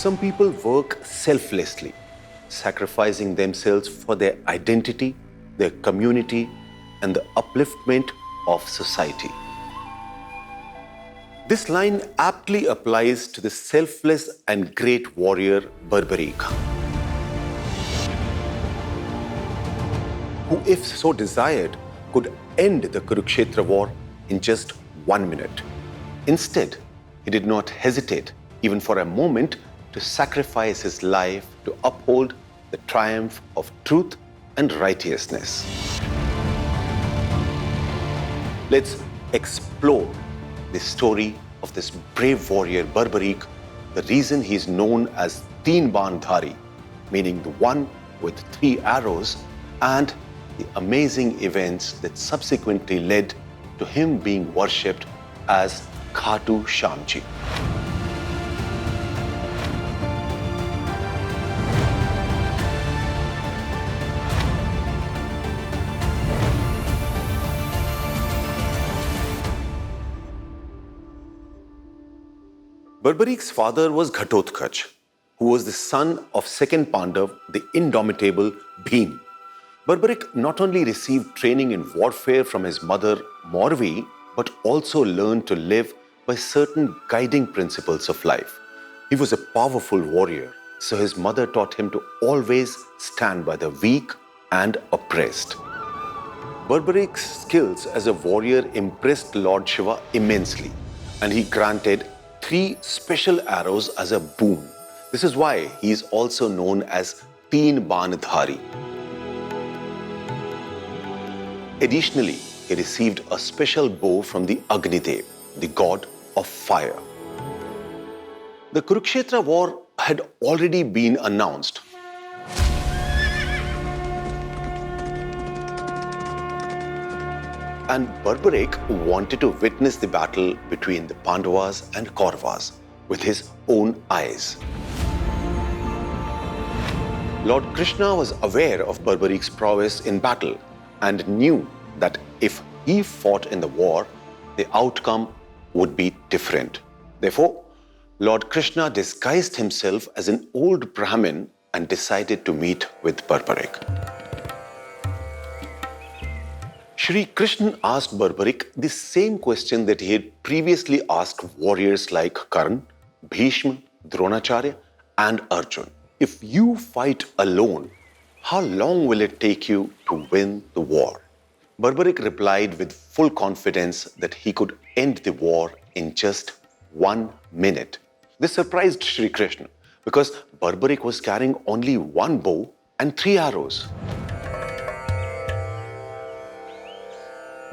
Some people work selflessly, sacrificing themselves for their identity, their community, and the upliftment of society. This line aptly applies to the selfless and great warrior Barbarik, who, if so desired, could end the Kurukshetra war in just 1 minute. Instead, he did not hesitate, even for a moment, to sacrifice his life to uphold the triumph of truth and righteousness. Let's explore the story of this brave warrior Barbarik, the reason he is known as Baan Dhari, meaning the one with 3 arrows, and the amazing events that subsequently led to him being worshipped as Khatushyam. Barbarik's father was Ghatotkacha, who was the son of second Pandav, the indomitable Bhima. Barbarik not only received training in warfare from his mother Morvi, but also learned to live by certain guiding principles of life. He was a powerful warrior, so his mother taught him to always stand by the weak and oppressed. Barbarik's skills as a warrior impressed Lord Shiva immensely, and he granted 3 special arrows as a boon. This is why he is also known as Baan Dhari. Additionally, he received a special bow from the Agni Dev, the god of fire. The Kurukshetra war had already been announced. And Barbarik wanted to witness the battle between the Pandavas and Kauravas with his own eyes. Lord Krishna was aware of Barbarik's prowess in battle and knew that if he fought in the war, the outcome would be different. Therefore, Lord Krishna disguised himself as an old Brahmin and decided to meet with Barbarik. Shri Krishna asked Barbarik the same question that he had previously asked warriors like Karna, Bhishma, Dronacharya, and Arjun. If you fight alone, how long will it take you to win the war? Barbarik replied with full confidence that he could end the war in just 1 minute. This surprised Shri Krishna because Barbarik was carrying only 1 bow and 3 arrows.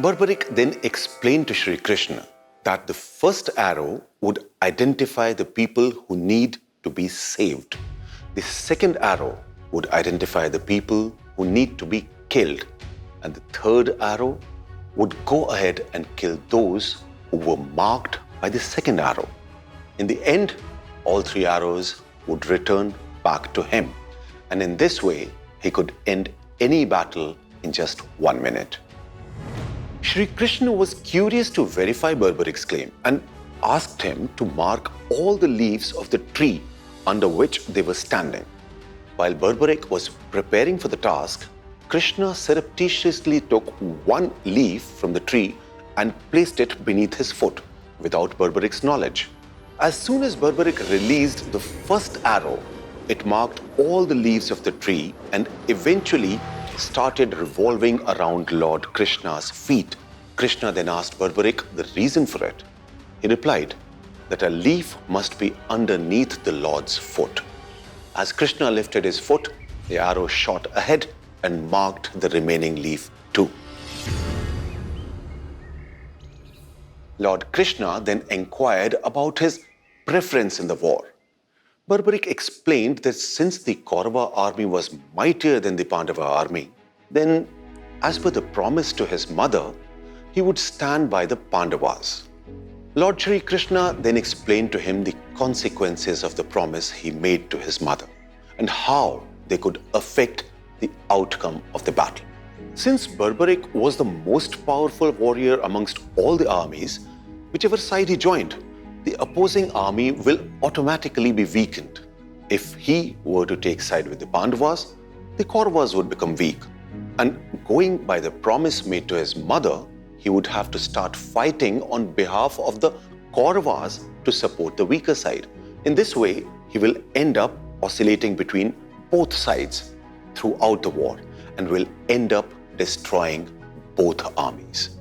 Barbarik then explained to Shri Krishna that the first arrow would identify the people who need to be saved. The second arrow would identify the people who need to be killed. And the third arrow would go ahead and kill those who were marked by the second arrow. In the end, all 3 arrows would return back to him. And in this way, he could end any battle in just 1 minute. Shri Krishna was curious to verify Barbarik's claim and asked him to mark all the leaves of the tree under which they were standing. While Barbarik was preparing for the task, Krishna surreptitiously took 1 leaf from the tree and placed it beneath his foot without Barbarik's knowledge. As soon as Barbarik released the first arrow, it marked all the leaves of the tree and eventually started revolving around Lord Krishna's feet. Krishna then asked Barbarik the reason for it. He replied that a leaf must be underneath the Lord's foot. As Krishna lifted his foot, the arrow shot ahead and marked the remaining leaf too. Lord Krishna then inquired about his preference in the war. Barbarik explained that since the Kaurava army was mightier than the Pandava army, then, as per the promise to his mother, he would stand by the Pandavas. Lord Shri Krishna then explained to him the consequences of the promise he made to his mother and how they could affect the outcome of the battle. Since Barbarik was the most powerful warrior amongst all the armies, whichever side he joined, the opposing army will automatically be weakened. if he were to take side with the Pandavas, the Kauravas would become weak. And going by the promise made to his mother, he would have to start fighting on behalf of the Kauravas to support the weaker side. In this way, he will end up oscillating between both sides throughout the war and will end up destroying both armies.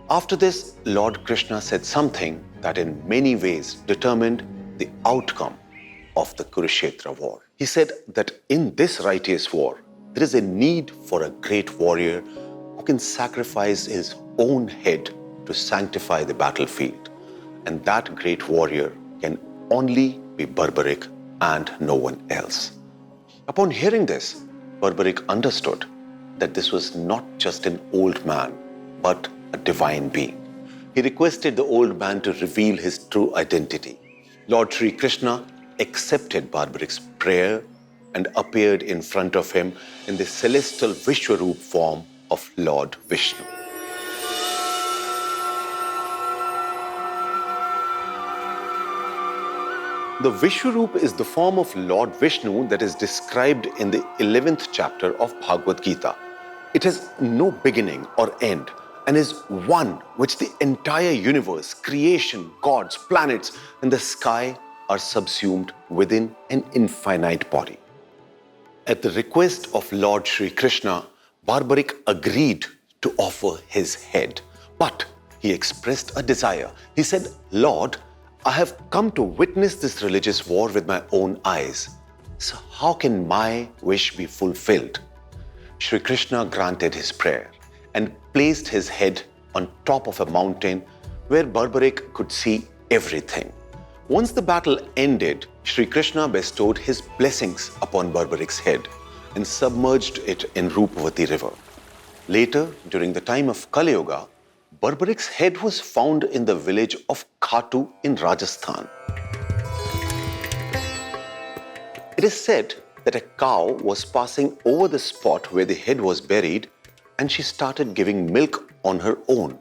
After this, Lord Krishna said something that in many ways determined the outcome of the Kurukshetra war. He said that in this righteous war, there is a need for a great warrior who can sacrifice his own head to sanctify the battlefield. And that great warrior can only be Barbarik and no one else. Upon hearing this, Barbarik understood that this was not just an old man, but a divine being. He requested the old man to reveal his true identity. Lord Sri Krishna accepted Barbarik's prayer and appeared in front of him in the celestial Vishwaroop form of Lord Vishnu. The Vishwaroop is the form of Lord Vishnu that is described in the 11th chapter of Bhagavad Gita. It has no beginning or end and is one which the entire universe, creation, gods, planets, and the sky are subsumed within an infinite body. At the request of Lord Sri Krishna, Barbarik agreed to offer his head. But he expressed a desire. He said, "Lord, I have come to witness this religious war with my own eyes. So how can my wish be fulfilled?" Sri Krishna granted his prayer and placed his head on top of a mountain where Barbarik could see everything. Once the battle ended, Sri Krishna bestowed his blessings upon Barbarik's head and submerged it in Rupavati river. Later, during the time of Kali Yuga, Barbarik's head was found in the village of Khatu in Rajasthan. It is said that a cow was passing over the spot where the head was buried and she started giving milk on her own.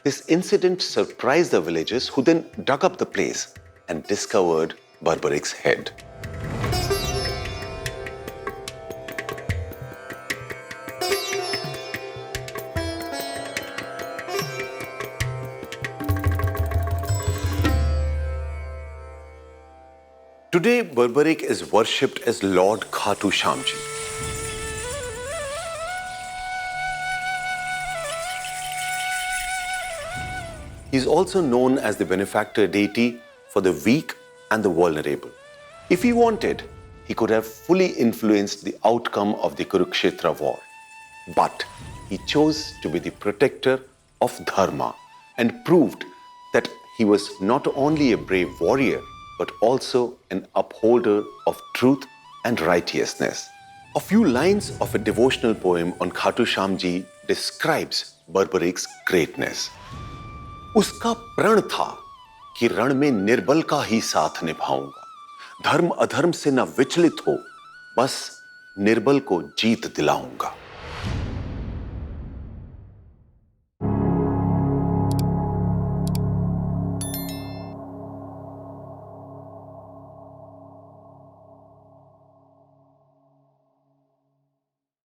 This incident surprised the villagers, who then dug up the place and discovered Barbarik's head. Today, Barbarik is worshipped as Lord Khatushyam. He is also known as the benefactor deity for the weak and the vulnerable. If he wanted, he could have fully influenced the outcome of the Kurukshetra war. But he chose to be the protector of dharma and proved that he was not only a brave warrior, but also an upholder of truth and righteousness. A few lines of a devotional poem on Khatushyam ji describes Barbarik's greatness. उसका प्रण था कि रण में निर्बल का ही साथ निभाऊंगा, धर्म अधर्म से न विचलित हो, बस निर्बल को जीत दिलाऊंगा।